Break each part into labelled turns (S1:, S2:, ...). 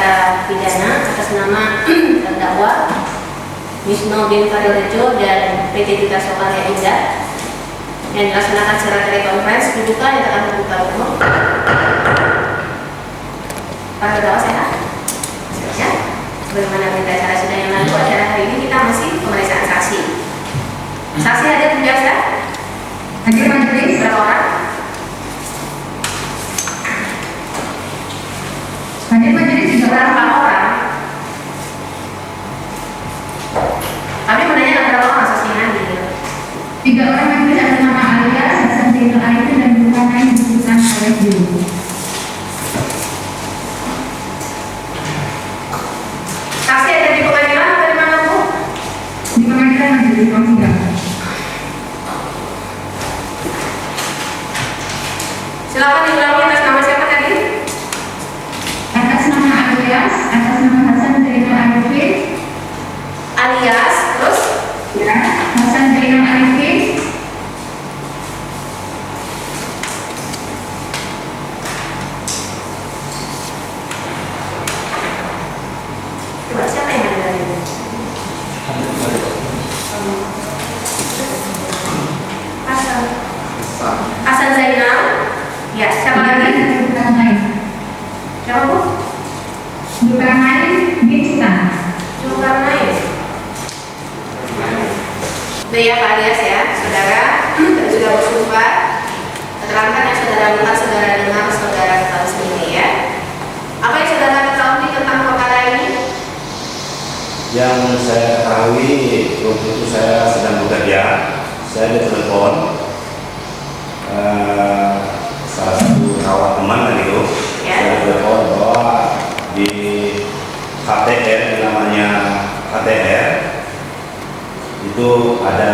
S1: perkara pidana atas nama terdakwa Wisnu bin Farirejo dan PT Tirta Sokarya Indah yang dilaksanakan secara telekonferensi dibuka, yang akan terbuka umum. Para terdakwa sehat? Sehat. Bagaimana berita acara sidang yang lalu, acara hari ini kita masih pemeriksaan saksi. Saksi hadir biasa? Hadir majelis berapa orang? Hadir majelis juga berapa orang? Kami menanya berapa orang saksi yang hadir? 3 orang majelis atas nama alias Hasan Zainal Arifin dan bukan yang disebutkan oleh Juru. Saksi ada di pengadilan atau di mana, Bu? Di pengadilan majelis sidang. Silakan diulangi atas nama siapa tadi? Atas nama alias, atas nama Hasan Zainal Arifin. Alias, terus? Ya, Hasan Zainal Arifin. Coba siapa yang ada dari ini? Hasan Zainal. Ya, siapa lagi? Siapa, Bu? Zulkarnain bin Sultan. Zulkarnain. Ya, Pak Alias ya, saudara sudah bersumpah. Keterangan yang saudara lihat, saudara dengar, saudara tahu sendiri ya. Apa yang saudara ketahui tentang perkara ini?
S2: Yang saya ketahui waktu itu saya sedang bekerja, saya ditelepon salah satu rawat teman kan itu,
S1: Ya.
S2: saya telepon bahwa di KTR namanya KTR itu ada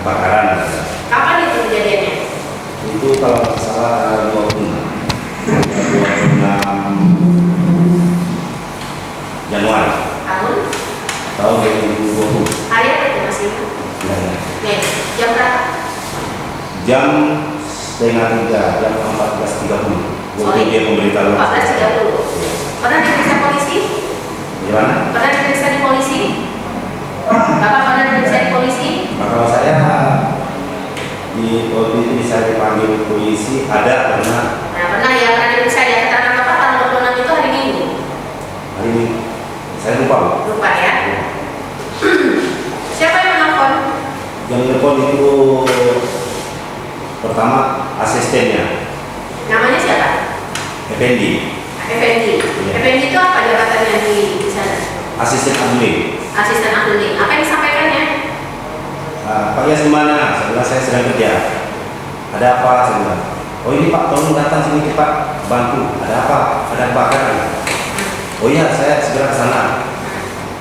S2: kebakaran.
S1: Kapan itu kejadiannya?
S2: Itu kalau nggak salah 26 Januari tahun 2020.
S1: Hari apa itu masih?
S2: Ya.
S1: Nih, jam berapa?
S2: Jam 2:30, jam 14.30. Waktu dia pemberitahuan.
S1: 14.30. Pernah diperiksa polisi?
S2: Gimana?
S1: Pernah diperiksa di polisi? Bapak pernah diperiksa di polisi?
S2: Nah, kalau saya di waktu itu saya dipanggil polisi ada pernah.
S1: Nah, pernah ya, pernah diperiksa ya. Keterangan Bapak tanggal 26 itu hari Minggu.
S2: Hari ini saya lupa.
S1: Lupa ya. Siapa yang menelpon?
S2: Yang telepon itu pertama asistennya.
S1: Namanya siapa?
S2: Effendi.
S1: Effendi.
S2: Ya.
S1: Effendi itu apa jabatannya di sana?
S2: Asisten admin.
S1: Asisten admin. Apa yang disampaikannya?
S2: Pak Yas di mana? Sebelah saya sedang kerja. Ada apa? Saya bilang. Oh ini Pak, tolong datang sini cepat bantu. Ada apa? Ada kebakaran. Oh iya, saya segera ke sana.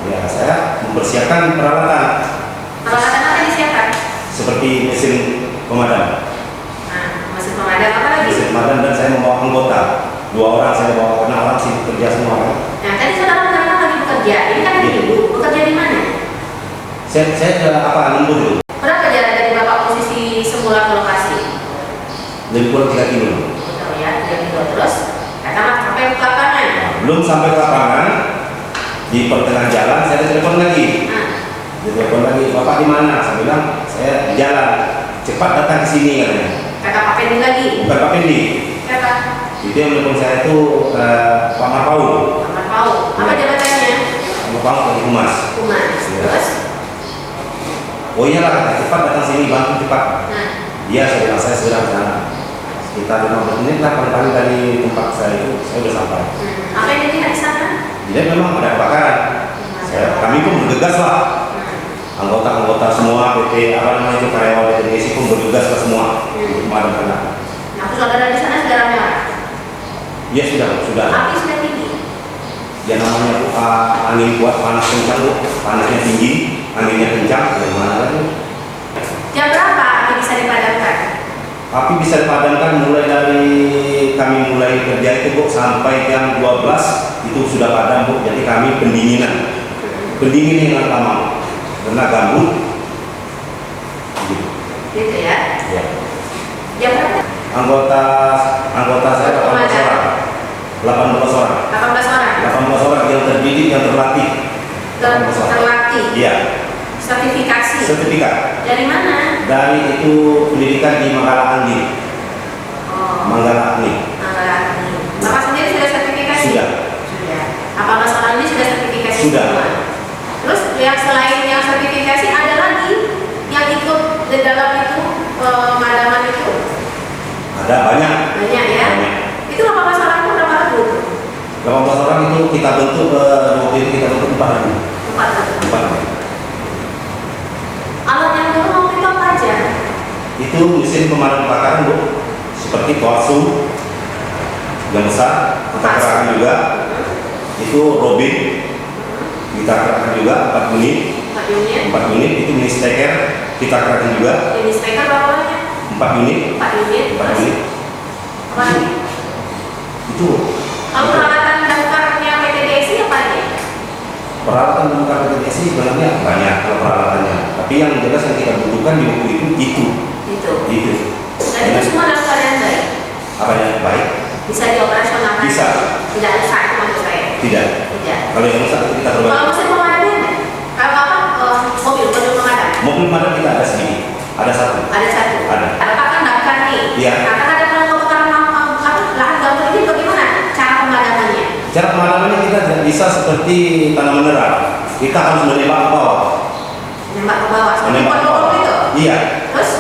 S2: Ya, saya mempersiapkan peralatan.
S1: Peralatan apa yang disiapkan?
S2: Seperti mesin pemadam.
S1: Nah, mesin pemadam apa lagi?
S2: Mesin pemadam dan saya membawa anggota. 2 orang saya bawa, karena orang sini kerja semua kan.
S1: Nah, tadi saudara mengatakan lagi bekerja. Ini kan hari Minggu. Bekerja di mana?
S2: Saya lembur dulu.
S1: Berapa jarak dari Bapak posisi semula ke lokasi?
S2: Lebih kurang 3 kilo.
S1: Betul ya, 3 kilo. Terus katakanlah sampai ke lapangan.
S2: Belum sampai ke lapangan, di pertengahan jalan saya telepon lagi. Ditelepon lagi, Bapak di mana? Saya bilang, saya di jalan. Cepat datang ke sini katanya.
S1: Kata Pak Pendi lagi.
S2: Bukan Pak Pendi.
S1: Kata
S2: Itu yang telepon saya itu Pak Marpau.
S1: Pak Marpau. Apa jabatannya?
S2: Pak Marpau dari Humas.
S1: Humas.
S2: Ya.
S1: Terus?
S2: Oh iyalah, kata, cepat datang sini, bantu cepat.
S1: Nah,
S2: Iya, saya bilang saya segera ke sana. Sekitar 15 menit lah paling dari tempat saya itu, saya sudah sampai.
S1: apa yang dilihat di sana?
S2: Jadi memang ada kebakaran. Kami pun bergegas lah. Anggota-anggota semua PT apa namanya itu karyawan PT Desi pun bergegas lah semua untuk memadamkan.
S1: Nah, saudara di sana sudah ramai orang?
S2: Iya sudah.
S1: Api sudah tinggi?
S2: Ya namanya angin kuat, panas kencang bu, panasnya tinggi, anginnya kencang, dari mana lagi?
S1: Jam berapa api bisa dipadamkan?
S2: Api bisa dipadamkan mulai dari kami mulai kerja itu bu sampai jam 12 itu sudah padam bu. Jadi kami pendinginan yang lama karena gambut.
S1: Gitu ya?
S2: Ya.
S1: Jam berapa?
S2: Anggota saya 18 orang. 18 orang.
S1: 18 orang?
S2: 18 orang yang terdidik, yang terlatih.
S1: Terlatih.
S2: Iya.
S1: Sertifikasi.
S2: Sertifikat.
S1: Dari mana?
S2: Dari itu pendidikan di Manggala Anggi.
S1: Oh.
S2: Manggala Anggi.
S1: Manggala Anggi. Bapak sendiri sudah sertifikasi?
S2: Sudah.
S1: Sudah. Apakah sekarang ini sudah sertifikasi?
S2: Sudah.
S1: Semua? Terus yang selain yang sertifikasi ada lagi yang ikut di dalam itu pemadaman itu?
S2: Ada banyak.
S1: Banyak ya.
S2: Banyak.
S1: Itu 18 orang itu berapa lagu?
S2: 18 orang itu kita bentuk waktu itu kita bentuk 4 lagu.
S1: 4 lagu.
S2: 4 lagu.
S1: Alat yang dulu waktu itu apa aja?
S2: Itu mesin pemadam kebakaran, Bu. Seperti Toasu yang besar, kita kerahkan juga. Itu Robin, kita kerahkan juga 4 unit.
S1: 4 unit.
S2: 4 unit itu mini steker, kita kerahkan juga.
S1: Ini speaker berapa banyak?
S2: 4 unit.
S1: 4 unit.
S2: 4 unit.
S1: Apa lagi?
S2: Itu.
S1: Kalau peralatan damkarnya PTDSI apa aja?
S2: Peralatan damkar PTDSI sebenarnya banyak kalau peralatannya. Tapi yang jelas yang kita butuhkan di waktu itu. Itu.
S1: Dan itu semua dalam keadaan baik?
S2: Apa yang baik?
S1: Bisa dioperasionalkan?
S2: Bisa.
S1: Tidak rusak maksud saya?
S2: Tidak.
S1: Tidak.
S2: Kalau yang rusak itu kita perbaiki.
S1: Kalau mesin pemadamnya ada? Kalau apa? Mobil pemadam?
S2: Mobil pemadam kita ada segini. Ada 1.
S1: Ada 1?
S2: Ada.
S1: Apa kan damkar nih?
S2: Iya.
S1: Akan ada pengobatan lahan gambut ini bagaimana cara pemadamannya?
S2: Cara pemadamannya kita tidak bisa seperti tanaman mineral. Kita harus menembak ke bawah.
S1: Menembak ke bawah? Seperti
S2: Menembak ke bawah.
S1: itu?
S2: Iya.
S1: Terus?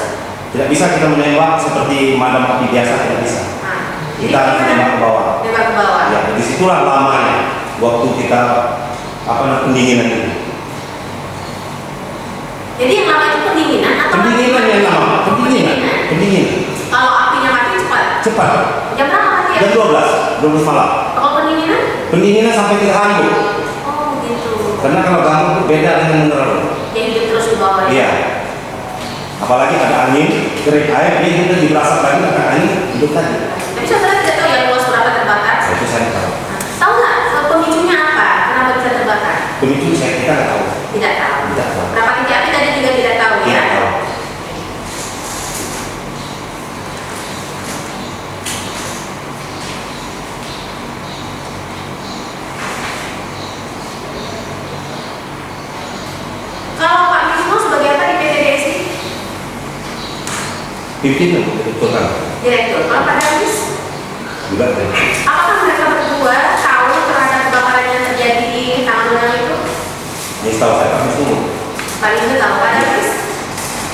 S2: Tidak bisa kita menembak seperti madam api biasa, tidak bisa.
S1: Nah,
S2: Kita harus menembak ke bawah.
S1: menembak ke bawah?
S2: Ya, disitulah lamanya waktu kita pendinginan ini.
S1: Jadi yang lama itu pendinginan atau?
S2: Pendinginan yang lama. Pendinginan.
S1: Kalau apinya mati cepat?
S2: Cepat.
S1: Jam berapa mati ya?
S2: Jam 12 malam.
S1: Kalau pendinginan?
S2: Pendinginan sampai 3 hari, Bu.
S1: Oh gitu.
S2: Karena kalau gambut itu beda dengan mineral.
S1: Jadi hidup terus di bawah ya?
S2: Iya. Apalagi ada angin, kering air, dia kita diberasap lagi, ada angin, hidup lagi.
S1: Tapi saya tidak tahu ya luas berapa terbakar.
S2: Nah, itu saya tahu.
S1: Tahu nggak pemicunya apa? Kenapa bisa terbakar?
S2: Pemicu kita nggak tahu.
S1: Tidak tahu.
S2: Tidak tahu.
S1: Berapa titik api tadi juga tidak tahu ya?
S2: Tidak tahu.
S1: Kalau Pak Wisnu sebagai apa di PTDSI?
S2: Pimpinan, betul kan?
S1: Direktur. Kalau Pak Darwis?
S2: Juga ada.
S1: Apakah mereka berdua tahu terhadap kebakaran yang terjadi di Taman itu?
S2: Ini setahu saya Pak Wisnu.
S1: Pak Wisnu tahu, Pak Darwis?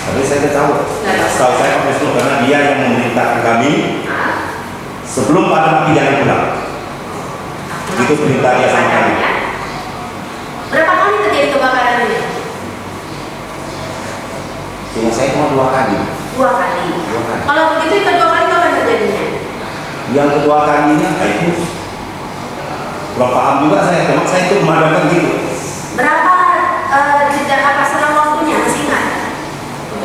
S2: Tapi saya tidak tahu.
S1: Nggak tahu.
S2: Setahu saya Pak Wisnu karena dia yang memerintahkan kami
S1: Nah,
S2: sebelum pada api jangan pulang. Itu perintah dia sama kami.
S1: ya. Berapa kali terjadi kebakaran ini?
S2: Cuma saya cuma 2 kali.
S1: 2 kali.
S2: 2 kali.
S1: Kalau begitu yang kedua kali kapan terjadinya?
S2: Yang kedua kalinya itu kurang paham juga saya. Cuma saya itu memadamkan gitu.
S1: Berapa jeda apa selang waktunya masih ingat?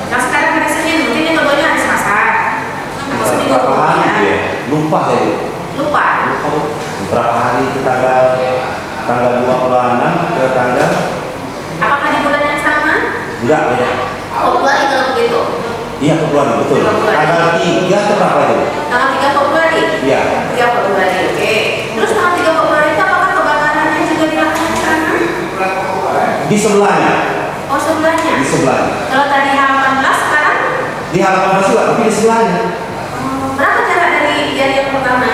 S1: Yang sekarang hari Senin, mungkin yang keduanya hari Selasa. Atau seminggu
S2: Berapa hari
S1: kemudian.
S2: itu ya? Lupa saya.
S1: Lupa.
S2: Berapa hari itu tanggal 26 ke tanggal
S1: Apakah di bulan yang sama?
S2: enggak beda.
S1: Februari kalau begitu.
S2: Iya Februari betul.
S1: Februari.
S2: Tanggal 3 atau berapa itu?
S1: Tanggal 3 Februari.
S2: Iya.
S1: 3 Februari, oke. Terus tanggal 3 Februari itu apakah kebakarannya juga dilakukan di sana?
S2: Di sebelahnya.
S1: Oh sebelahnya.
S2: Di sebelahnya.
S1: Kalau tadi H18 sekarang
S2: Di halaman juga tapi di sebelahnya.
S1: berapa jarak dari yang pertama?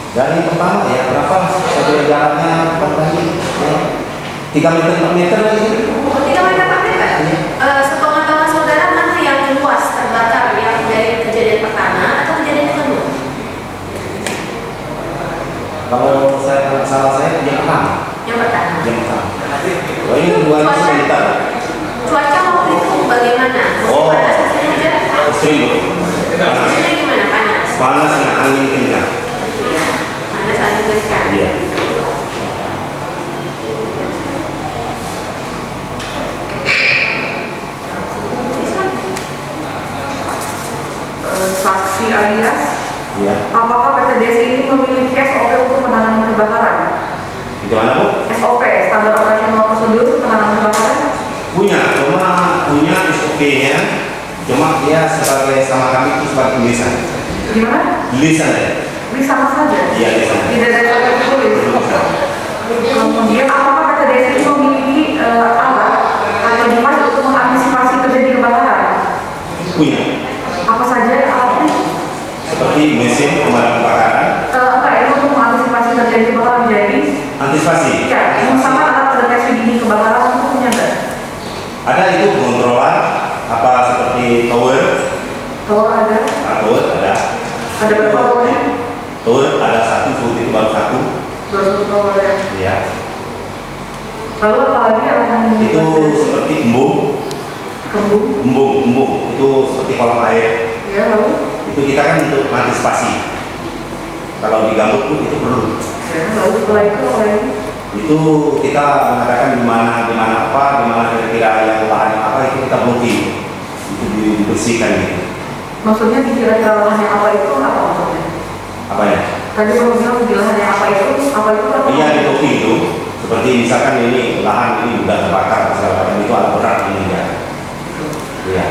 S2: Dari pertama ya berapa? Satu jaraknya tadi 3 meter 4 meter lagi.
S1: Oh, 3 meter 4 meter? Sepengetahuan saudara mana yang luas terbakar yang dari kejadian pertama atau kejadian kedua?
S2: Kalau saya salah saya yang pertama.
S1: Yang pertama.
S2: Yang pertama. Oh ini kedua itu sebentar.
S1: Cuaca waktu itu bagaimana?
S2: Oh.
S1: Panas musim hujan?
S2: Ekstrim. Panas.
S1: Musimnya gimana? Panas?
S2: Panas dengan angin kencang.
S1: Iya. Panas angin kencang.
S2: Iya.
S3: Saksi alias,
S2: Iya.
S3: apakah PTDS ini memiliki SOP untuk penanganan kebakaran?
S2: Gimana Bu?
S3: SOP, standar operasional prosedur penanganan kebakaran?
S2: Punya SOP-nya, cuma dia sebagai sama kami itu sebagai tulisan.
S3: Gimana?
S2: Tulisan ya?
S3: Bisa sama saja?
S2: Iya tulisan.
S3: Tidak ada yang tertulis. Kemudian apakah PTDS itu memiliki alat atau device untuk mengantisipasi terjadi kebakaran?
S2: Punya.
S3: Apa saja alatnya?
S2: Seperti mesin pemadam kebakaran.
S3: Apa itu untuk mengantisipasi terjadi kebakaran? Jadi
S2: Antisipasi.
S3: ya, yang sama alat pendeteksi dini kebakaran itu punya nggak?
S2: Ada itu pengontrolan apa seperti tower.
S3: Kalau ada,
S2: Tower ada.
S3: ada berapa towernya?
S2: Tower ada satu, full itu baru satu.
S3: Baru towernya.
S2: Ya.
S3: Lalu apalagi alat yang
S2: Itu seperti embung. Embung itu seperti kolam air.
S3: Ya, lalu
S2: Itu kita kan untuk antisipasi. Kalau digambut pun itu perlu.
S3: ya, lalu setelah itu apa lagi?
S2: Itu kita mengatakan di mana kira-kira yang lahan apa itu kita blocking. Itu dibersihkan gitu.
S3: Maksudnya dikira-kira lahan yang apa itu apa maksudnya?
S2: Apa ya?
S3: Tadi kalau bilang di lahan yang apa itu apa?
S2: Iya di blocking itu. Seperti misalkan ini lahan ini sudah terbakar segala macam itu alat berat ini ya. Iya.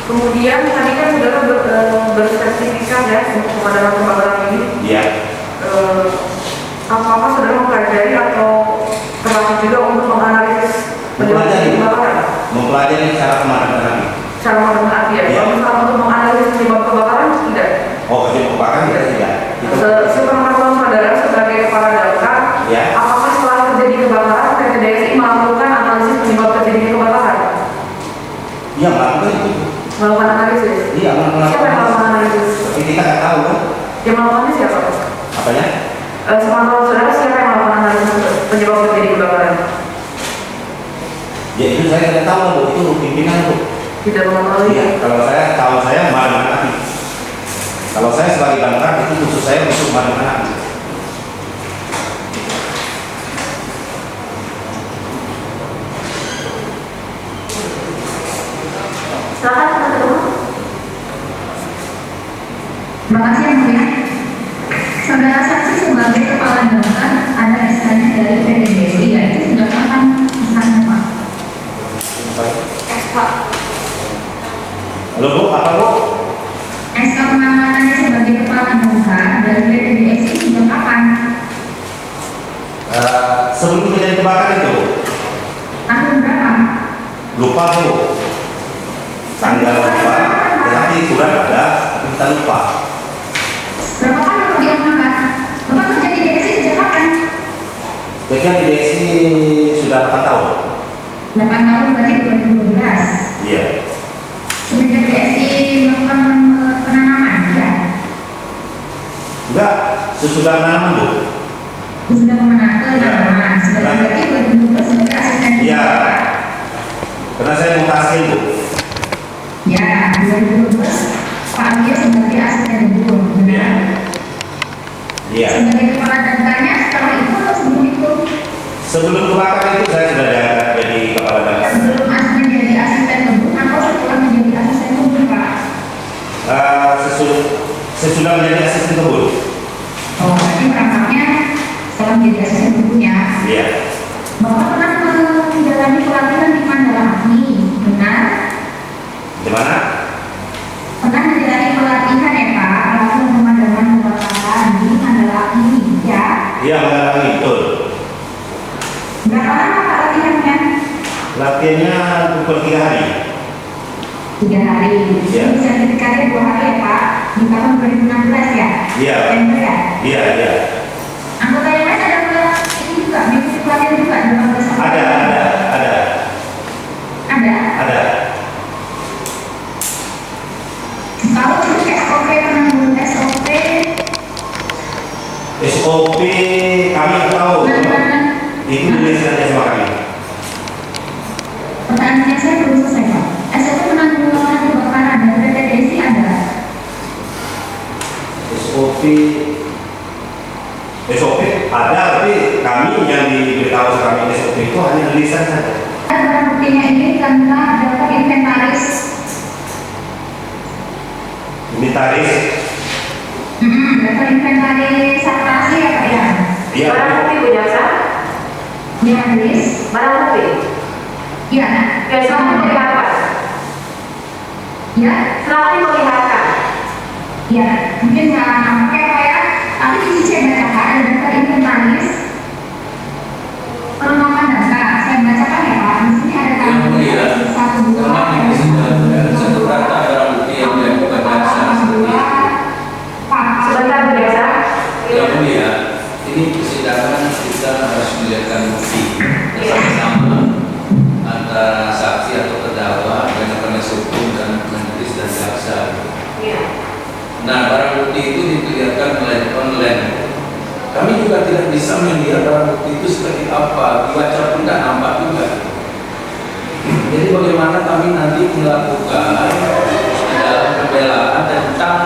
S3: Kemudian tadi kan saudara bersertifikat ya untuk pemadaman kebakaran ini.
S2: Iya.
S3: Apakah saudara mempelajari atau terlatih juga untuk menganalisis penyebab kebakaran?
S2: Mempelajari cara pemadaman api.
S3: Cara pemadaman api ya?
S2: Iya.
S3: Kalau misalnya untuk menganalisis penyebab kebakaran tidak.
S2: Oh, penyebab kebakaran tidak. Itu
S3: Sepengetahuan saudara sebagai kepala damkar,
S2: ya.
S3: apakah setelah terjadi kebakaran PTDSI melakukan analisis penyebab terjadinya kebakaran?
S2: Iya melakukan itu.
S3: Melakukan analisis?
S2: Iya melakukan.
S3: Siapa yang melakukan analisis?
S2: Tapi kita nggak tahu kan.
S3: Yang melakukannya siapa?
S2: Apanya?
S3: Sepengetahuan saudara siapa yang melakukan analisis penyebab terjadi kebakaran?
S2: Ya itu saya tidak tahu Bu. Itu pimpinan Bu.
S3: Tidak mengetahui.
S2: Iya. Kalau saya tahu saya pemadaman api. Kalau saya sebagai damkar itu khusus saya untuk pemadaman api.
S3: Silakan teman-teman.
S1: Terima kasih yang mulia. Saudara saksi sebagai kepala damkar ada SK-nya dari PTDSI yaitu sudah kapan misalnya Pak?
S2: Halo Bu, apa Bu?
S1: SK pengamanannya sebagai kepala damkar dari PTDSI sudah kapan?
S2: Sebelum terjadi kebakaran itu Bu.
S1: Tahun berapa?
S2: Lupa Bu. Tanggal lupa. Tetapi surat ada, tapi kita lupa.
S1: Berapa kali Bapak diamankan? Bapak kerja di DSI sejak kapan?
S2: Jadi di DSI sudah 8 tahun.
S1: 8 tahun berarti 2012.
S2: Iya.
S1: Semenjak DSI melakukan penanaman, ya?
S2: Enggak, sesudah menanam Bu.
S1: Sudah penanaman, berarti 2012 sebagai asisten.
S2: Iya. Karena saya mau kasih Bu.
S1: Ya, 2012 Pak Arya sebagai asisten gubernur, benar?
S2: Iya.
S1: Sebagai kepala damkarnya setelah itu atau sebelum itu?
S2: Sebelum kebakaran itu saya sudah jadi kepala damkar.
S1: Sebelum menjadi asisten gubernur atau setelah menjadi asisten gubernur, Pak?
S2: Sesudah menjadi asisten gubernur.
S1: Oh, berarti merangkapnya setelah menjadi asisten gubernurnya.
S2: Iya.
S1: Bapak pernah menjalani pelatihan di Mandalaki, benar?
S2: Di mana?
S1: Pernah menjalani pelatihan ya Pak, pelatihan pemadaman kebakaran di Mandalaki, ya?
S2: Iya, mengalami betul.
S1: Berapa lama Pak latihannya?
S2: Latihannya pukul 3 hari.
S1: 3 hari.
S2: Iya.
S1: Ini sertifikatnya 2 hari ya Pak, di tahun 2016 ya?
S2: Iya.
S1: September ya?
S2: Iya, iya.
S1: Anggota yang lain ada ini juga, mengikuti pelatihan juga dalam bersama?
S2: Ada.
S1: Ada? Kalau untuk SOP, pernah dulu SOP?
S2: SOP kami tahu. Itu tulisannya sama kami.
S1: Pertanyaannya saya belum selesai Pak. SOP penanggulangan kebakaran dari PTDSI ada?
S2: SOP ada, tapi kami yang diberitahu kami SOP itu hanya tulisan saja.
S1: Barang buktinya ini karena dapat inventaris.
S2: Inventaris.
S1: Dapat inventaris saturasi ya Pak ya?
S2: Iya.
S3: Barang bukti Bu Jaksa?
S1: Inventaris?
S3: Barang bukti?
S1: Iya.
S3: Ya, selamat memperlihatkan.
S1: Ya?
S3: Selamat memperlihatkan.
S1: Ya, mungkin nggak namanya Pak ya. Tapi di sisi saya bacakan ada daftar inventaris
S4: Nah, barang bukti itu diperlihatkan melalui online. Kami juga tidak bisa melihat barang bukti itu seperti apa, dibaca pun tidak nampak juga. Jadi bagaimana kami nanti melakukan dalam pembelaan tentang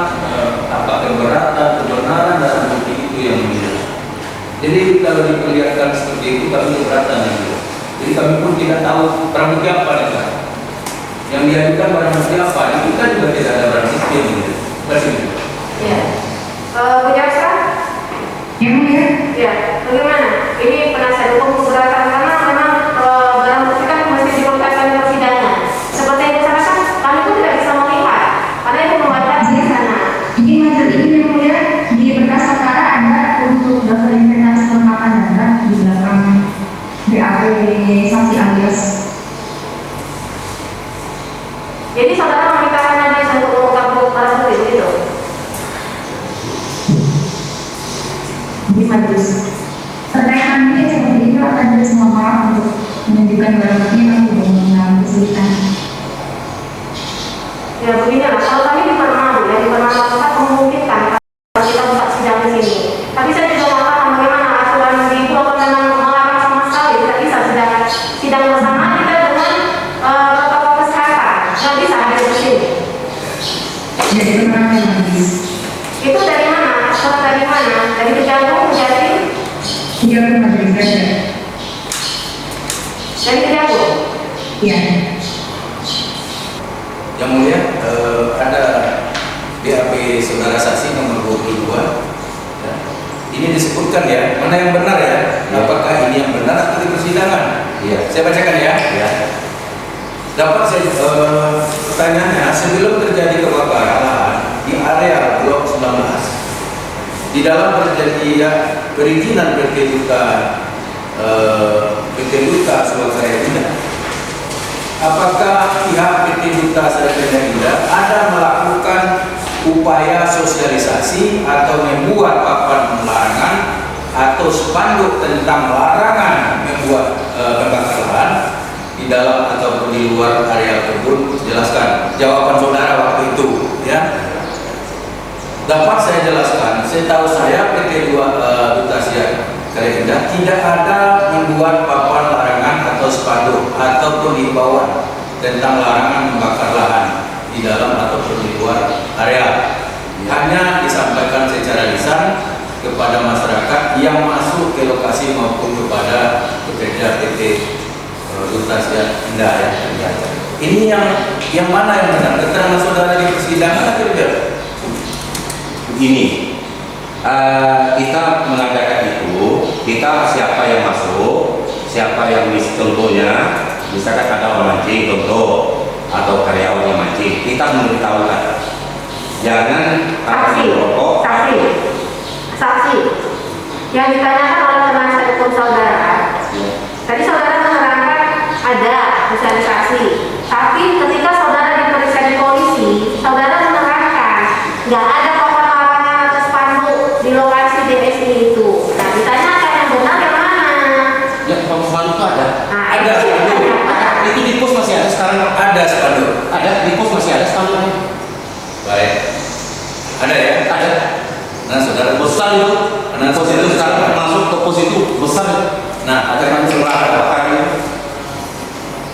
S4: apa kebenaran dalam bukti itu yang mulia. Jadi kalau diperlihatkan seperti itu kami keberatan gitu. Jadi kami pun tidak tahu barang bukti apa nih. Yang diajukan barang bukti apa? Itu kan juga tidak ada barang bukti gitu. Terima
S3: Ya. Bu Jaksa?
S1: Yang mulia.
S3: Ya. Bagaimana? Ini penasihat hukum keberatan karena memang barang bukti kan mesti diperlihatkan di persidangan. Seperti yang disampaikan, kami pun tidak bisa melihat karena itu membaca di sana.
S1: Jadi materi ini yang mulia di berkas perkara ada untuk daftar inventaris kelengkapan data di belakang BAP saksi alias.
S3: Jadi saudara memintakan Najis untuk mengungkap barang bukti begitu?
S1: Di majelis terkait kami seperti itu akan ada semua maaf untuk menunjukkan barang bukti yang tidak mengalami kesulitan.
S3: Ya beginilah, kalau kami di Permadu ya, di Permadu tempat memungkinkan kalau kita buka sidang di sini. Tapi saya juga mau paham bagaimana aturan di Pulau memang melarang sama sekali tidak bisa sidang bersama kita dengan protokol kesehatan. Nggak bisa ada di sini.
S1: Jadi keterangan majelis
S3: Itu dari mana? Surat dari mana? Dari Kejagung, Kejati?
S1: dia pun majelis ganda.
S3: Dari Kejagung?
S1: Iya.
S4: Yang mulia, ada BAP saudara saksi nomor 22. Ya. Ini disebutkan ya, mana yang benar ya? Apakah ini yang benar atau di persidangan?
S2: Iya.
S4: Saya bacakan ya.
S2: Ya.
S4: Dapat saya pertanyaannya, sebelum terjadi kebakaran di area Blok 19, di dalam perjanjian perizinan PT Duta Surakarya Indah, apakah pihak PT Duta Surakarya Indah ada melakukan upaya sosialisasi atau membuat papan larangan atau spanduk tentang larangan membuat membakar lahan di dalam ataupun di luar area kebun? Jelaskan jawaban saudara waktu itu ya. Dapat saya jelaskan, setahu saya PT Duta Surakarya Indah tidak ada membuat papan larangan atau spanduk ataupun himbauan tentang larangan membakar lahan di dalam ataupun di luar area. Hanya disampaikan secara lisan kepada masyarakat yang masuk ke lokasi maupun kepada pekerja PT Duta Surakarya Indah ya. Ini yang mana yang benar? Keterangan saudara di persidangan atau tidak?
S2: Begini, kita mengadakan itu, kita siapa yang masuk, siapa yang contohnya, misalkan ada orang mancing contoh atau karyawan yang mancing, kita memberitahukan. Jangan
S3: Saksi,
S2: merokok.
S3: saksi. Yang ditanyakan oleh penasihat hukum saudara, tadi saudara menerangkan ada sosialisasi, tapi ketika saudara diperiksa di polisi, saudara menerangkan nggak ada papan larangan atau spanduk di lokasi DSI itu. Nah, ditanyakan yang benar yang mana?
S2: Ya, papan itu ada.
S3: Nah,
S4: Ada
S3: itu yang
S4: spanduk.
S3: ditanyakan.
S2: Itu di pos masih ada sekarang.
S4: Ada spanduk.
S2: Ada di pos masih ada sekarang.
S4: Baik. Ada ya?
S2: Ada.
S4: Nah, saudara
S2: Besar itu.
S4: Nah,
S2: Pos itu sekarang masuk ke pos itu besar.
S4: Nah,
S2: Ada kan sebelah bakarnya.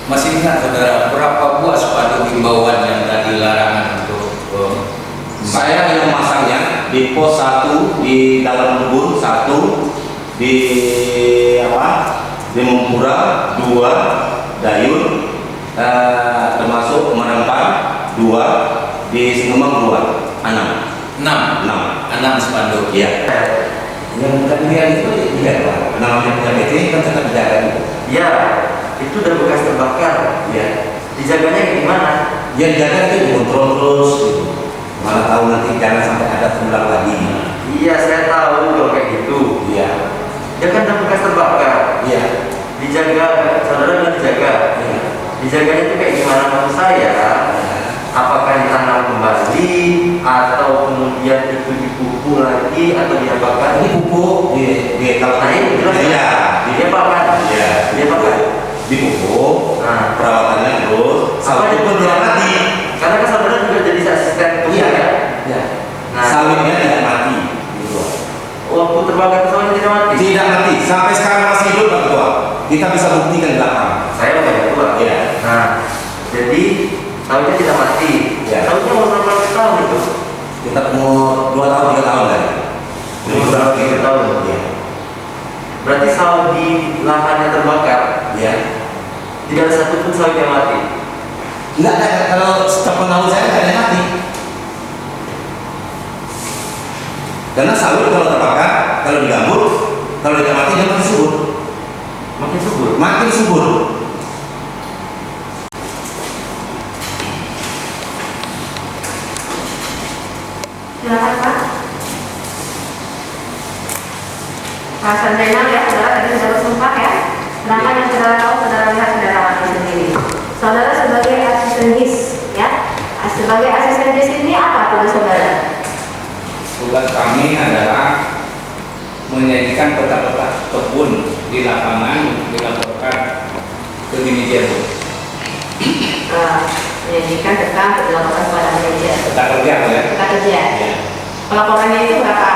S4: masih ingat saudara berapa buah spanduk himbauan yang tadi larangan untuk
S2: Saya yang masangnya di pos 1 di dalam kebun, 1 di apa? Di Mempura, 2 Dayun, termasuk Merempang, 2 di Singkemang, 2 6
S4: spanduk.
S2: Iya. Yang tadi lihat itu iya Pak. Namanya PT kan tetap dijaga itu.
S5: Ya, itu udah bekas terbakar.
S2: Iya.
S5: Dijaganya gimana?
S2: Ya dijaga itu dikontrol terus. Gitu. Mana tahu nanti jangan sampai ada terulang lagi.
S5: Iya, saya tahu kalau kayak gitu.
S2: Iya.
S5: Ya kan udah bekas terbakar.
S2: Iya.
S5: Dijaga, saudara udah dijaga.
S2: Iya.
S5: Dijaganya itu kayak gimana maksud saya? Apakah ditanam kembali atau kemudian itu dipupuk lagi atau diapakan?
S2: Ini pupuk di kalau
S5: Nah, ini jelas.
S2: iya,
S5: Dia apakan?
S2: Iya.
S5: Dia apakan?
S2: dipupuk,
S5: Nah,
S2: perawatannya terus,
S5: apa
S2: satu pun
S5: yang
S2: lagi.
S5: karena kan saudara juga jadi asisten kerja
S2: Iya.
S5: kan?
S2: Iya.
S5: Nah,
S2: sampai sekarang masih hidup Pak Ketua. Kita bisa buktikan di lapangan.
S5: Saya udah tua.
S2: Iya.
S5: Nah, jadi tahunya tidak mati.
S2: Ya.
S5: Tahunya umur berapa tahun itu?
S2: Kita umur 2 tahun 3 tahun kan.
S5: Umur berapa 3 tahun?
S2: Iya.
S5: Berarti sawi di lahannya terbakar.
S2: Iya.
S5: Tidak ada satupun sawi yang mati.
S2: Enggak ada, kalau sepengetahuan saya nggak ada yang mati. Karena sawit kalau terbakar, kalau digambut, kalau tidak mati dia makin subur.
S5: Makin subur.
S2: Makin subur.
S3: Silakan Pak. Alasan memang ya, saudara tadi sudah bersumpah ya. Sedangkan yang saudara tahu, saudara lihat saudara wakil sendiri. Saudara sebagai asisten GIS, ya. Sebagai asisten GIS ini apa tugas saudara?
S4: Tugas kami adalah menyajikan peta-peta kebun di lapangan dilaporkan ke manajer.
S3: Menyajikan tentang dilaporkan kepada manajer.
S4: Peta kerja ya.
S3: Kita kerja.
S4: Ya.
S3: Pelaporannya itu berapa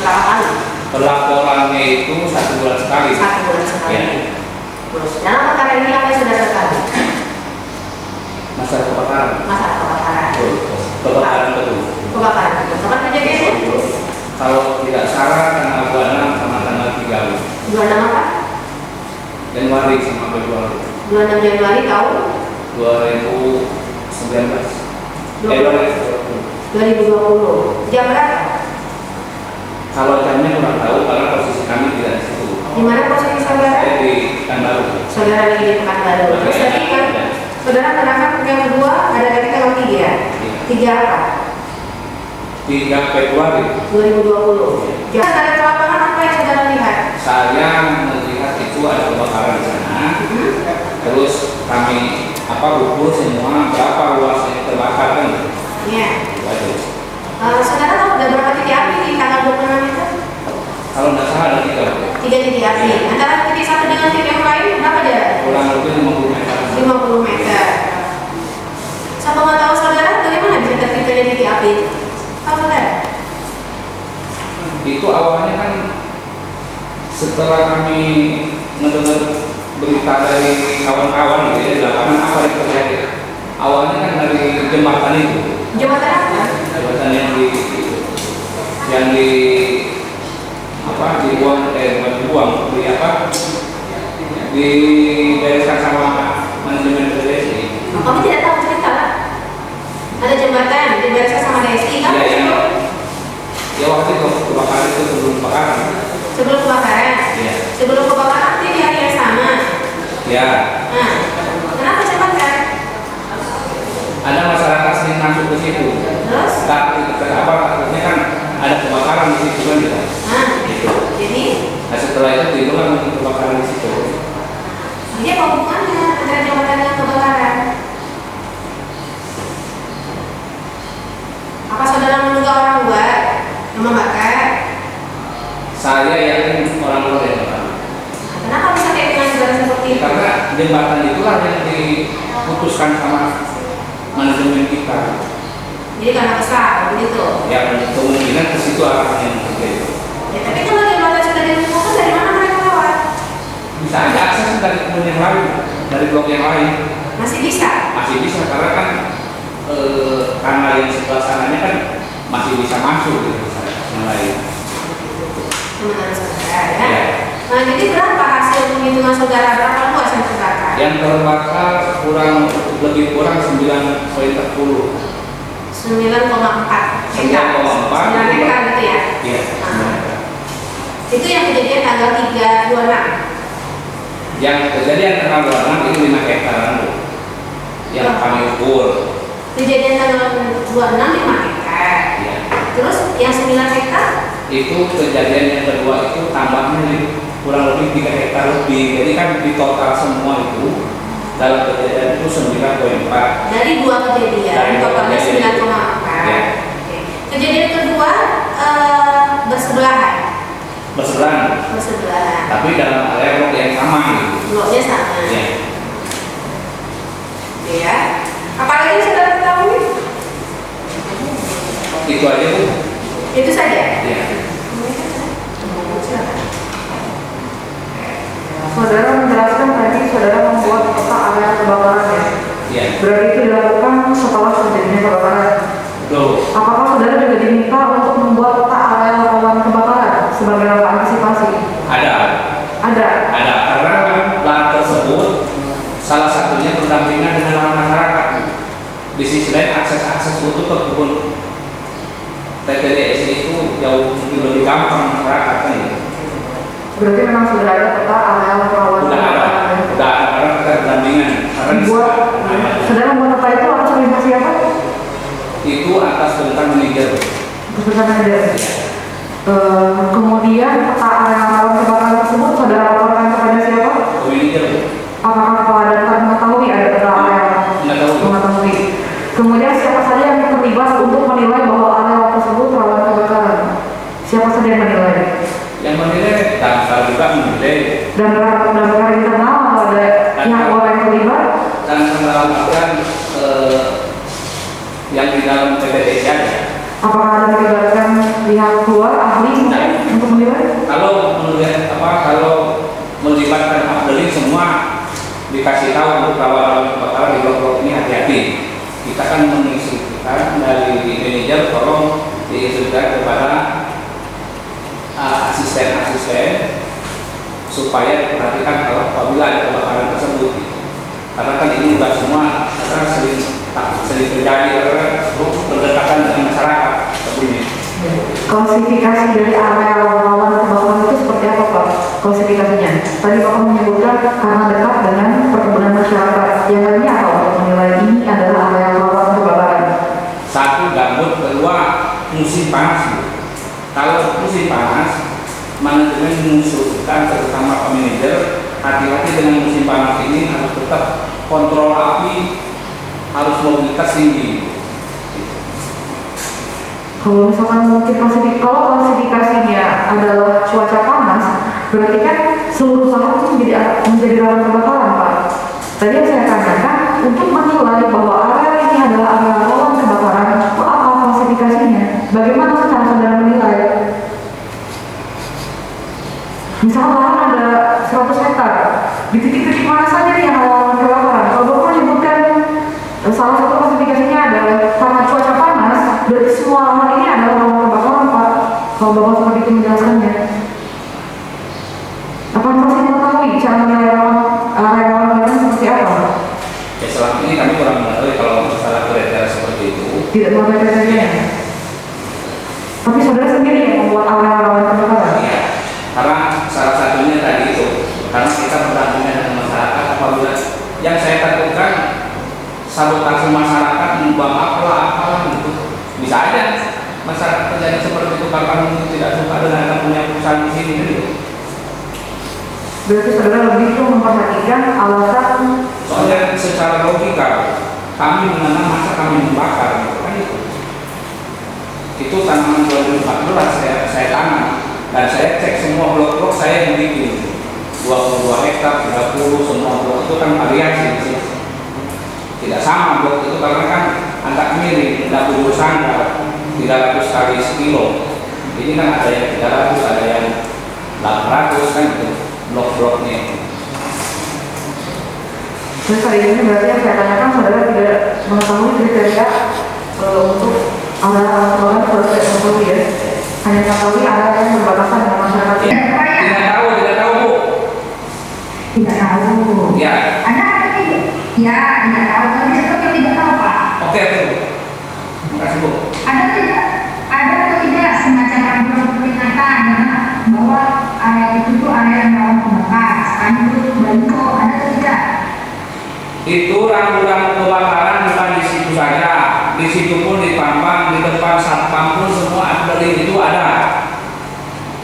S3: kali?
S4: Pelaporannya itu 1 bulan sekali.
S3: 1 bulan sekali.
S4: Ya.
S3: Terus dalam perkara ini apa yang sudah terjadi?
S4: Masalah kebakaran.
S3: Masalah kebakaran.
S4: Kebakaran betul.
S3: Kebakaran. Kapan kejadiannya?
S4: Kalau tidak salah tanggal 26 sama tanggal 30
S3: Bulan apa?
S4: Januari sama Februari
S3: Bulan 6 Januari tahun
S4: 2019.
S3: 2020. Jam berapa?
S4: Kalau jamnya kurang tahu karena posisi kami tidak di situ.
S3: Di mana posisi saudara?
S4: Saya di Pekanbaru.
S3: Saudara lagi di Pekanbaru. Terus tadi kan saudara terangkan yang kedua ada tadi tanggal 3 ya? 3 apa?
S4: 3 Februari
S3: 2020. Jadi dari lapangan apa yang saudara lihat?
S4: saya melihat itu ada kebakaran di sana. Terus kami ukur semua berapa luas yang terbakar kan?
S3: Iya.
S4: Waduh.
S3: Saudara tahu udah berapa titik api di tanggal 26 itu?
S4: Kalau tidak salah ada 3.
S3: 3 titik api. Antara titik satu dengan titik yang lain berapa jarak?
S4: Kurang lebih 50 meter.
S3: 50 meter. Saya mau tahu saudara bagaimana bisa terciptanya titik api? Tahu saudara?
S4: Itu awalnya kan setelah kami mendengar berita dari kawan-kawan gitu ya, di lapangan apa yang terjadi. Awalnya kan dari jembatan itu.
S3: Jembatan apa?
S4: Jembatan yang dibuang dibereskan sama manajemen PDSI.
S3: Kami tidak tahu cerita lah. Ada jembatan dibereskan sama DSI kan?
S4: Iya, iya. Ya waktu itu kebakaran itu sebelum kebakaran.
S3: Sebelum kebakaran.
S4: Iya.
S3: Sebelum kebakaran di hari yang sama.
S4: Ya.
S3: Nah, kenapa jembatan?
S4: Ada masyarakat sering masuk ke situ.
S3: Terus?
S4: Takutnya kan ada kebakaran di situ kan gitu.
S3: Nah,
S4: Gitu.
S3: jadi
S4: Nah setelah itu timbullah kebakaran di situ.
S3: dia apa hubungannya antara jembatan dengan kebakaran? Apa saudara menduga orang luar yang membakar?
S4: Saya yakin orang luar yang kebakaran.
S3: Kenapa bisa kayak dengan saudara seperti itu?
S4: Karena jembatan itulah yang diputuskan sama manajemen kita.
S3: Jadi karena besar begitu.
S4: Yang kemungkinan ke situ arahnya terjadi.
S3: Ya, tapi kalau jembatan sudah ditemukan dari mana mereka lewat?
S4: Bisa aja akses dari kebun yang lain, dari blok yang lain.
S3: Masih bisa.
S4: Masih bisa karena kan kanal yang sebelah sananya kan masih bisa masuk gitu yang lain.
S3: Teman-teman saudara ya.
S4: Ya.
S3: Nah, jadi berapa hasil penghitungan saudara berapa luas yang terbakar?
S4: Yang terbakar lebih kurang 9,10.
S3: 9,4 hektar.
S4: 9,4.
S3: 9 hektar gitu ya.
S4: Iya.
S3: Nah, itu yang kejadian tanggal 3/26.
S4: Yang kejadian tanggal 26 itu 5 hektaran Bu. Yang kami ukur.
S3: Kejadian tanggal 26 5 hektar.
S4: Ya.
S3: Terus yang 9 hektar
S4: Itu kejadian yang kedua itu tambahnya kurang lebih 3 hektar lebih. Jadi kan di total semua itu dalam kejadian itu 9,4.
S3: dari dua kejadian,
S4: Dari dua
S3: totalnya
S4: kejadian.
S3: 9,4.
S4: Ya.
S3: Oke. Kejadian kedua bersebelahan. Bersebelahan.
S4: Tapi dalam area blok yang sama gitu.
S3: Bloknya sama.
S4: Ya.
S3: Ya. Apalagi saudara ketahui?
S4: Itu aja Bu.
S3: Itu saja.
S4: Ya.
S3: Silakan.
S4: satunya pendampingan dengan masyarakat. Di sisi lain akses untuk ke kebun TPDS itu jauh lebih gampang masyarakat kan gitu.
S3: Berarti memang sudah ada peta areal rawan
S4: Udah ada karena kita pendampingan. Karena
S3: buat saudara membuat peta itu atas perintah siapa?
S4: itu atas tentang manajer.
S3: Keputusan ada. Kemudian peta areal rawan kebakaran tersebut saudara laporkan kepada siapa?
S4: Manajer.
S3: Apakah kepala data mengetahui ada peta areal? Mengetahui. Kemudian siapa saja yang terlibat untuk menilai bahwa areal tersebut rawan kebakaran? Siapa saja yang menilai?
S4: Yang menilai dan kalau juga menilai
S3: Dan benar internal atau ada pihak luar yang terlibat?
S4: dan melakukan yang di dalam TPDS ada.
S3: Apakah ada melibatkan pihak luar ahli untuk menilai?
S4: Kalau melibatkan ahli semua dikasih tahu untuk kawan-kawan kebakaran di blok-blok ini hati-hati. Kita kan menginstruksikan dari manajer tolong diinstruksikan kepada asisten-asisten supaya diperhatikan kalau apabila ada kebakaran tersebut. Karena kan ini juga semua sering terjadi karena berdekatan dengan masyarakat seperti
S3: Klasifikasi dari areal rawan kebakaran itu seperti apa Pak? Klasifikasinya? Tadi Bapak menyebutkan karena dekat dengan perkebunan masyarakat. Yang lainnya apa untuk menilai ini adalah areal rawan kebakaran?
S4: Satu, gambut. Kedua, musim panas. Kalau musim panas, manajemen mengusulkan terutama Pak Manajer hati-hati dengan musim panas ini, harus tetap kontrol api, harus mobilitas tinggi.
S3: Kalau misalkan mungkin kalau klasifikasinya adalah cuaca panas, berarti kan seluruh saham itu menjadi rawan kebakaran Pak. Tadi yang saya tanyakan untuk menilai bahwa area ini adalah area rawan kebakaran, itu apa klasifikasinya? Bagaimana cara saudara menilai? Misalnya lahan ada 100 hektar, di titik-titik mana saja yang rawan kebakaran? Kalau Bapak menyebutkan salah satu klasifikasinya adalah karena cuaca panas, dari semua lahan ini adalah rawan kebakaran Pak. Kalau Bapak seperti itu menjelaskannya, apa masih mengetahui cara menilai area rawan kebakaran seperti apa?
S4: Ya selama ini kami kurang mengetahui kalau masalah kriteria seperti itu.
S3: Tidak mengetahui kriterianya. Tapi saudara sendiri yang membuat area rawan kebakaran.
S4: Iya, karena salah satunya tadi itu, karena kita berdampingan dengan masyarakat apabila yang saya takutkan sabotase masyarakat membuang apalah gitu. Bisa aja masyarakat terjadi seperti itu karena tidak suka dengan punya perusahaan di sini gitu.
S3: Berarti saudara lebih itu memperhatikan alasan.
S4: Soalnya secara logika kami menanam masa kami membakar gitu kan itu. Itu tanaman 2014 saya tanam dan saya cek semua blok-blok saya yang bikin 22 hektar, 30, semua blok itu kan variasi. Tidak sama blok itu karena kan angka miring, tidak bubur sangkar, 300 kali sekilo. Ini kan ada yang 300, ada yang 800 kan itu blok-bloknya.
S3: Terus hari ini berarti yang saya tanyakan saudara tidak mengetahui kriteria untuk area rawan kebakaran seperti ya. Hanya mengetahui area yang berbatasan dengan masyarakat.
S4: Tidak tahu Bu.
S1: Tidak tahu.
S4: Ya.
S1: Ada apa tidak? Ya, tidak tahu. Tapi seperti tidak tahu Pak.
S4: Oke Bu. Terima kasih Bu.
S1: Ada atau tidak semacam aturan peringatan bahwa area itu tuh area yang rawan kebakaran, spanduk, baliho, ada atau tidak?
S4: Itu rambu-rambu kebakaran bukan di situ saja, di situ pun di Pampang, di depan satpam pun semua itu ada.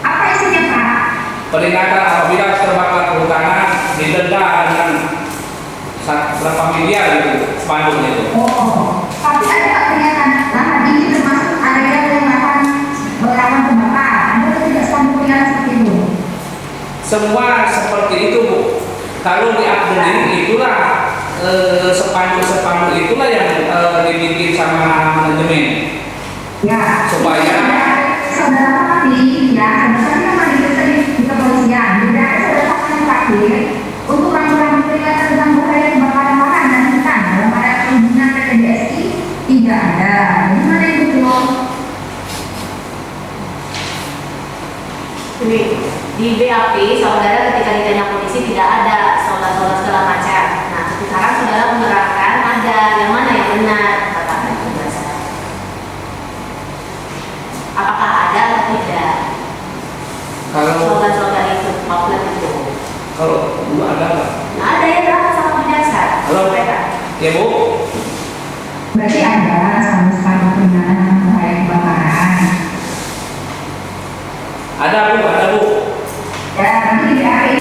S1: Apa isinya Pak?
S4: Peringatan apabila terbakar kehutanan didenda dengan berapa miliar gitu spanduknya itu.
S1: Oh, tapi ada nggak peringatan lahan ini termasuk area yang rawan kebakaran? Ada atau tidak spanduk peringatan seperti itu?
S4: Semua seperti itu Bu. Kalau di Abdul itulah spanduk itulah yang dibikin sama manajemen.
S1: Ya.
S4: Supaya
S1: saudara tadi ya, saudara kan diperiksa di kepolisian. Tidak ada saudara yang terakhir untuk rambu-rambu peringatan tentang bahaya kebakaran lahan dan hutan dalam area perhubungan PTDSI tidak ada. Jadi mana yang betul?
S3: Jadi di BAP saudara ketika ditanya polisi tidak ada soal segala macam. Nah sekarang
S4: Ya Bu.
S1: Berarti ada sama spanduk peringatan bahaya kebakaran.
S4: Ada Bu.
S1: Ya, nanti di akhir.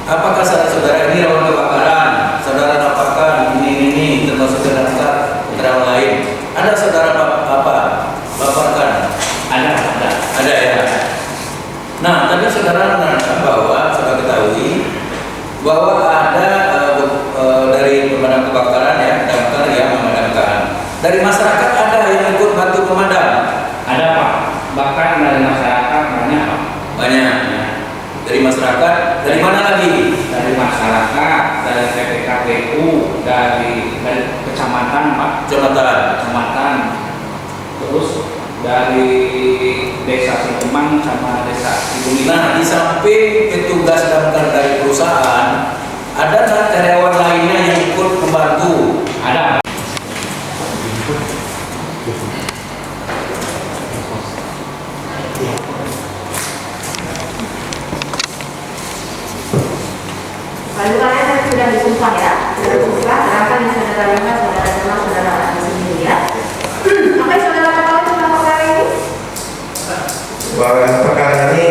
S4: Apakah saudara ini rawan kebakaran? Saudara dapatkan ini termasuk daftar keterangan lain. Ada saudara paparkan? Ada ya. Nah, tadi saudara menerangkan bahwa saudara ketahui bahwa ada dari pemadam kebakaran ya, daftar yang memadamkan. Dari masyarakat ada yang ikut bantu pemadam.
S6: Ada Pak, bahkan dari masyarakat banyak Pak.
S4: Banyak. Dari masyarakat, dari mana lagi?
S6: Dari masyarakat, dari PPKPU, dari kecamatan Pak, kecamatan, terus dari desa Sikemang sama desa Ibuni.
S4: Nah, di samping petugas damkar dari perusahaan, ada nggak karyawan lainnya yang ikut membantu?
S6: Ada.
S3: Lanjutannya tadi sudah disumpah ya, sudah disumpah, terangkan yang saudara lihat, saudara kenal, saudara alami sendiri ya. Apa yang saudara ketahui tentang perkara ini?
S2: Bahwa perkara ini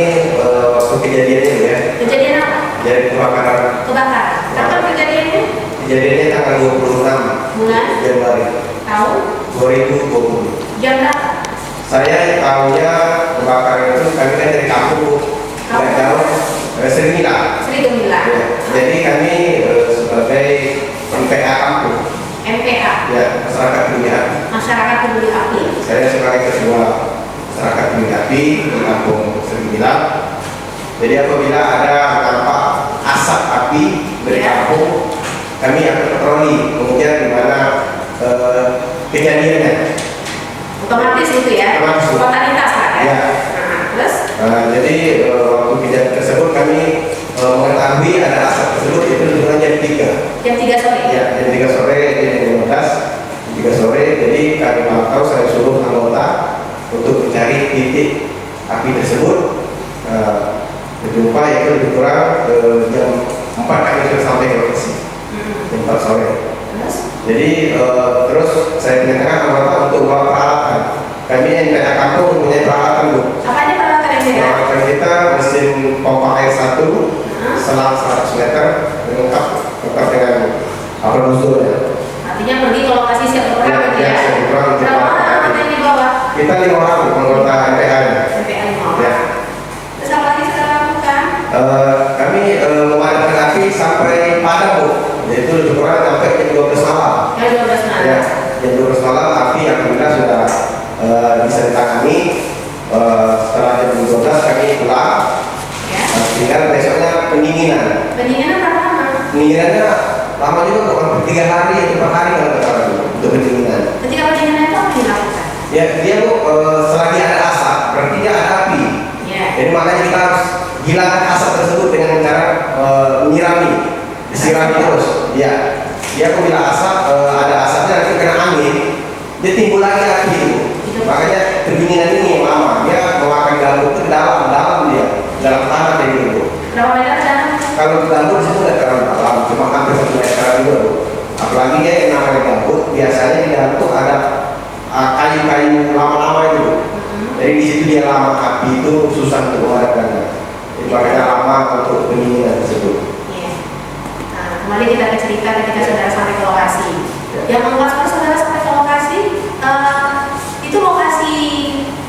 S2: waktu kejadiannya ya,
S3: Kejadian apa?
S2: jadi kebakaran.
S3: Kebakaran. Kapan kejadiannya?
S2: Kejadiannya tanggal 26
S3: Bulan?
S2: Januari
S3: Tahun?
S2: 2020.
S3: Jam berapa?
S2: Saya tahunya kebakaran itu kami kan dari kampung, nggak jauh, Sri Mila.
S3: Sri Gemilang.
S2: Ya, jadi kami sebagai MPA kampung,
S3: MPA.
S2: ya masyarakat peduli api.
S3: Masyarakat Peduli Api.
S2: Saya sebagai ketua masyarakat peduli api di kampung Sri Mila. Jadi apabila ada nampak asap api dari
S3: Ya.
S2: kampung, kami akan patroli kemudian di mana kejadiannya.
S3: Otomatis itu ya.
S2: Otomatis.
S3: Spontanitas lah ya.
S2: Ya.
S3: Nah, terus?
S2: Jadi waktu kejadian tersebut kami mengetahui ada asap tersebut itu di jam 3.
S3: Jam 3 sore.
S2: Ya, jam 3 sore, jam 15, jam 3 sore. Jadi kami pantau, saya suruh anggota untuk mencari titik api tersebut. Berjumpa itu lebih kurang jam 4 kami sudah sampai ke lokasi. Jam 4 sore.
S3: Terus?
S2: Jadi terus saya perintahkan anggota untuk membawa peralatan. Kami NPA kampung mempunyai peralatan Bu.
S3: Apa ini peralatan yang beda?
S2: Peralatan kita mesin pompa air 1, selang 100 meter, lengkap dengan apel ya.
S3: Artinya pergi ke lokasi siap
S2: Ya,
S3: berperang gitu
S2: ya,
S3: ya.
S2: siap berperang, untuk
S3: Berapa orang
S2: peralatan.
S3: anggota yang dibawa?
S2: Kita 5 orang anggota NPA -nya.
S3: MPA 5
S2: Ya.
S3: orang. Terus apa lagi saudara lakukan?
S2: Kami memadamkan api sampai padam Bu. Yaitu lebih kurang sampai jam 12 malam.
S3: Jam 12 malam.
S2: Ya, jam 12 malam api alhamdulillah sudah bisa ditangani. Setelah jam 12 kami pulang.
S3: Ya.
S2: Tinggal besoknya pendinginan.
S3: Pendinginan berapa lama?
S2: Pendinginannya lama juga bukan 3 hari atau 4 hari kalau nggak salah Bu, untuk pendinginan.
S3: Ketika pendinginan itu apa yang dilakukan?
S2: Ya dia Bu selagi ada asap berarti dia ada api.
S3: Ya.
S2: Jadi makanya kita harus hilangkan asap tersebut dengan cara menyirami, disirami terus. Ya, dia apabila asap ada asapnya nanti kena angin, dia timbul lagi api itu. Makanya pendinginan ini yang lama, dia memakan gambut itu ke dalam dia, dalam tanah jadi itu.
S3: Berapa meter ke dalam?
S2: Kalau di gambut di situ nggak terlalu dalam, cuma hampir 1 meter juga Bu. Apalagi dia yang namanya gambut, biasanya di dalam itu ada kayu-kayu lama-lama itu. Jadi di situ dia lama, api itu susah untuk memadamkannya. Jadi makanya lama untuk pendinginan tersebut.
S3: Iya. Nah, kembali kita ke cerita ketika saudara sampai ke lokasi. Yang membuat saudara sampai ke lokasi, itu lokasi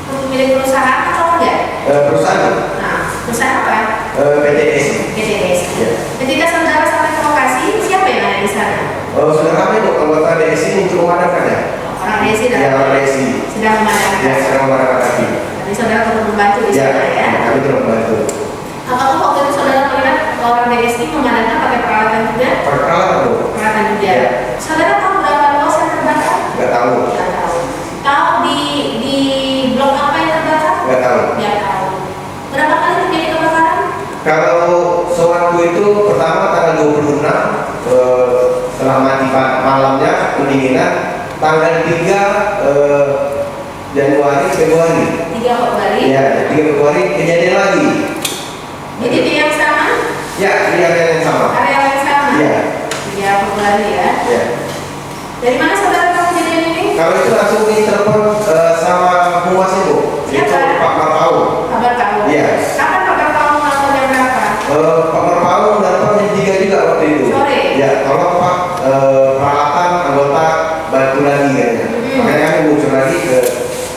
S3: untuk milik perusahaan atau enggak?
S2: Perusahaan
S3: Nah, perusahaan apa?
S2: PTS.
S3: PTS.
S2: Ya.
S3: Ketika saudara sampai ke lokasi, siapa yang ada di sana?
S2: Sudah ramai Bu anggota DSI untuk memadamkan ya?
S3: Orang desi
S2: Ya,
S3: dan
S2: orang DSI.
S3: sedang memadamkan.
S2: Ya, sedang memadamkan api.
S3: Jadi saudara turut membantu di
S2: Ya,
S3: sana ya.
S2: kami terus membantu.
S3: Apakah waktu itu saudara melihat orang DSI memadamkan pakai peralatan juga?
S2: Peralatan Bu?
S3: Peralatan juga.
S2: Ya.
S3: Saudara tahu berapa luas yang terbakar?
S2: Nggak tahu.
S3: Nggak tahu. Tahu di blok apa yang terbakar?
S2: Nggak tahu.
S3: Nggak tahu. Berapa kali terjadi kebakaran?
S2: Kalau sewaktu itu pertama tanggal 26 setelah mati malamnya pendinginan, tanggal 3 Januari Februari.
S3: 3 Februari.
S2: Ya, 3 Februari kejadian lagi.
S3: Di titik yang sama?
S2: Ya, di area yang sama.
S3: Area yang sama?
S2: Iya.
S3: 3 Februari ya.
S2: Ya.
S3: Dari mana saudara tahu kejadian ini?
S2: Kalau itu langsung ditelepon sama humas Ibu.
S3: Siapa?
S2: Itu Pak Marpau.
S3: Kabar tahu.
S2: Iya.
S3: Kapan kabar tahu atau jam berapa?
S2: Pak Marpau datang jam 3 juga waktu itu.
S3: Sore.
S2: Ya, tolong Pak peralatan anggota bantu lagi kayaknya. Makanya kami muncul lagi ke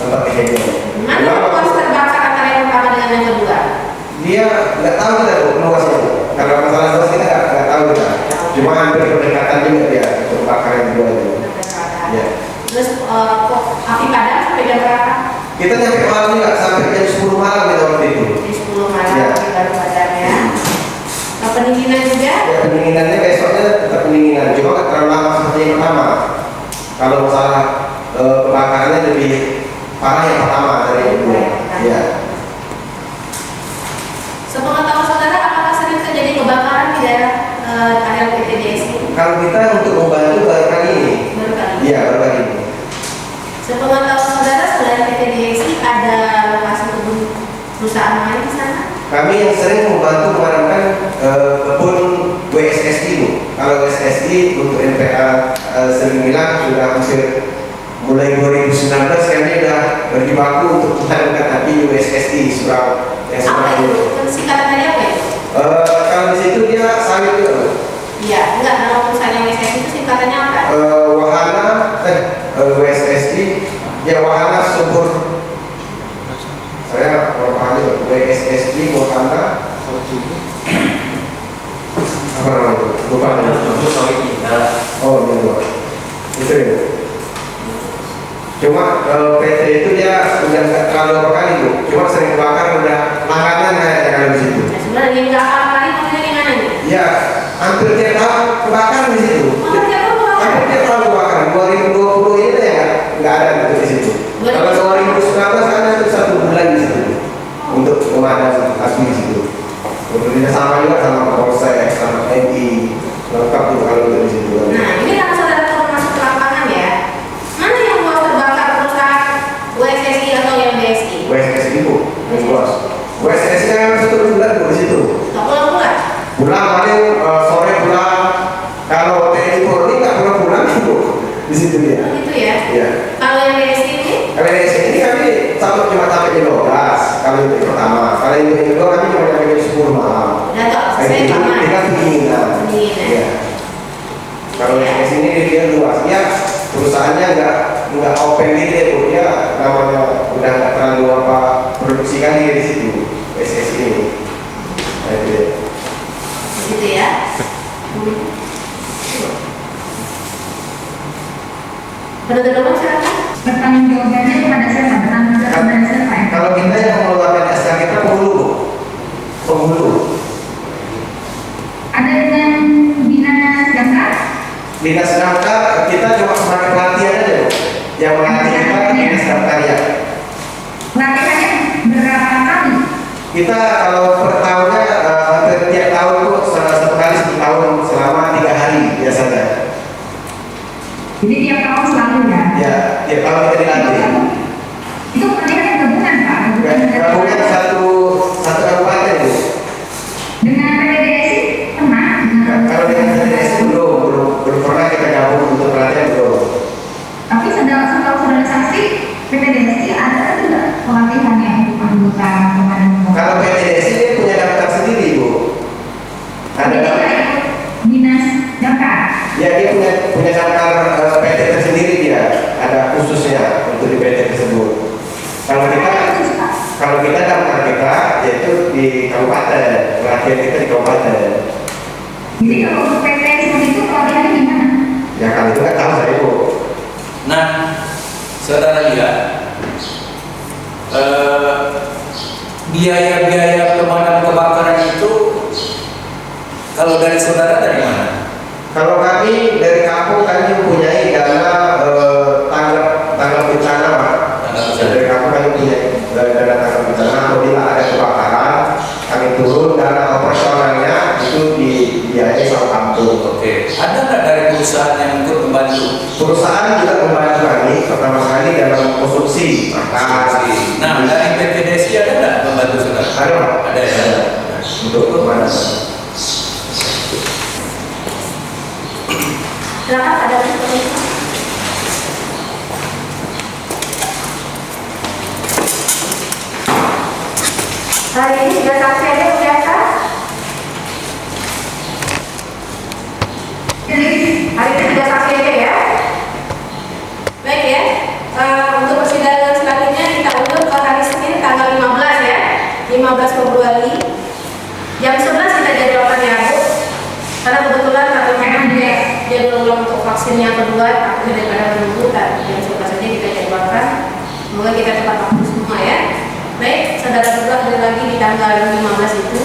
S2: tempat kejadian.
S3: Mana luas terbakar antara yang pertama dengan yang kedua?
S2: Dia nggak tahu kita Bu luasnya Bu. Kalau masalah luas kita nggak tahu kita. Cuma hampir berdekatan juga dia untuk bakar yang kedua itu. Ya.
S3: Terus api padam sampai jam berapa?
S2: Kita nyampe malam juga sampai jam 10 malam kita waktu itu.
S3: Di 10 malam
S2: Ya.
S3: api baru padam ya. Pendinginan juga?
S2: Ya, pendinginannya besoknya tetap pendinginan, cuma nggak terlalu lama seperti yang pertama. Kalau masalah kebakarannya lebih parah yang pertama dari yang kedua. Ya.
S3: Sepengetahuan saudara, apakah sering terjadi kebakaran di daerah area PTDS ini?
S2: Kalau kita untuk membantu baru kali ini.
S3: Baru kali ini.
S2: Iya, baru kali ini.
S3: Sepengetahuan saudara, selain PTDS ada lokasi kebun perusahaan lain di sana?
S2: Kami yang sering membantu memadamkan kebun WSSI Bu. Kalau WSSI untuk NPA sering bilang sudah hampir mulai 2019 kami sudah berjibaku untuk memadamkan api WSSI Surau yang
S3: Apa
S2: sekarang
S3: itu?
S2: ini.
S3: Singkatannya apa itu?
S2: Kalau di situ dia sawit juga Bu.
S3: Iya, enggak, nama perusahaan yang WSSI itu singkatannya apa?
S2: Wahana WSSI ya wahana subur saya paham itu WSSI wahana apa namanya itu lupa
S5: Untuk sawit indah.
S2: oh iya lupa itu ya cuma PT itu dia udah nggak terlalu berapa kali Bu cuma sering bakar udah langganan kayaknya kalau di situ
S3: Nah, sebenarnya yang nggak apa kali maksudnya di mana nih?
S2: ya hampir tiap tahun kebakaran di situ
S3: Oh, tiap tahun kebakaran?
S2: hampir tiap tahun kebakaran 2020 ini ya nggak ada gitu di situ kalau 2019 ada itu 1 bulan di situ untuk pemadam api di situ bekerja sama juga sama Polsek sama TNI lengkap tuh kalau di situ
S3: Nah, ini karena saudara turun masuk ke lapangan ya. Mana yang luas terbakar perusahaan WSSI atau yang BSI?
S2: WSSI Bu yang luas WSSI kan memang 1 bulan Bu di situ
S3: Nggak pulang-pulang?
S2: pulang paling sore pulang kalau TNI Polri nggak pulang Bu di situ dia
S3: Gitu ya.
S2: ya
S3: Kalau yang BSI ini?
S2: kalau di sini kami cuma sampai jam 12 kalau itu yang pertama kalau itu yang kedua kami cuma sampai jam 10 malam
S3: Udah tak
S2: kayak
S3: selesai
S2: gitu
S3: lama.
S2: kita pendinginan
S3: Pendinginan.
S2: ya kalau yang di sini dia luas ya perusahaannya nggak open gitu ya Bu dia namanya udah nggak terlalu apa produksi kali di situ SSI ini nah, itu ya.
S3: Gitu ya. Penuntut umum silakan.
S1: Pertanggung jawabannya kepada siapa? Bertanggung jawab kepada siapa ya?
S2: Kalau kita yang mengeluarkan SK kita penghulu
S1: Ada dengan dinas damkar?
S2: dinas damkar kita cuma sebagai pelatihan aja Bu yang melatih kita dinas damkar ya
S1: Latihannya berapa kali?
S2: kita kalau per tahunnya hampir tiap tahun Bu satu kali 1 tahun selama 3 hari biasanya
S1: Jadi tiap tahun selalu ya?
S2: ya tiap tahun kita dilatih
S1: Itu pelatihannya gabungan Pak?
S2: gabungan satu kabupaten Bu
S1: Dengan PTDSI pernah?
S2: kalau dengan PTDS belum pernah kita gabung untuk pelatihan belum
S1: Tapi setelah saudara saksi PTDSI ada juga pelatihannya untuk anggota pemadam kebakaran.
S2: kalau PTDS dia punya daftar sendiri Bu ada
S1: Jadi
S2: daftar
S1: tidak ikut dinas damkar.
S2: ya dia punya daftar PT tersendiri dia ada khususnya untuk di PT tersebut kalau kita daftar kita yaitu di kabupaten pelatihan kita di kabupaten
S1: Jadi kalau untuk PT seperti itu pelatihannya gimana?
S2: ya kalau itu nggak tahu saya Bu
S4: Nah, saudara lihat biaya-biaya pemadam kebakaran itu kalau dari saudara dari mana?
S2: kalau kami dari kampung kami mempunyai dana tanggap bencana Pak dari kampung kami punya dana tanggap bencana apabila ada kebakaran kami turun dana operasionalnya itu dibiayai sama kampung
S4: Oke, ada nggak dari perusahaan yang ikut membantu?
S2: perusahaan juga membantu kami pertama kali dalam konstruksi
S4: Nah, dari PTDSI ada nggak membantu saudara?
S2: ada Pak?
S4: Ada ya.
S2: untuk mana
S3: Silakan ada penuntut umum. Hari ini 3 saksi aja biasa. Hari ini 3 saksi aja ya.
S1: Baik ya, untuk persidangan selanjutnya kita undur ke hari Senin tanggal 15 ya, 15 Februari. Jam 11 kita jadwalkan ya Bu, karena kebetulan karena memang dia jadwal ulang untuk vaksin yang kedua, takutnya daripada menunggu, jam 11 saja kita jadwalkan. Semoga kita tepat waktu semua ya. Baik, saudara berdua hadir lagi di tanggal 15 itu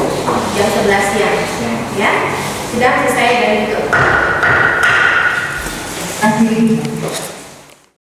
S1: jam 11 siang ya. Sidang selesai dari itu.
S3: Terima kasih.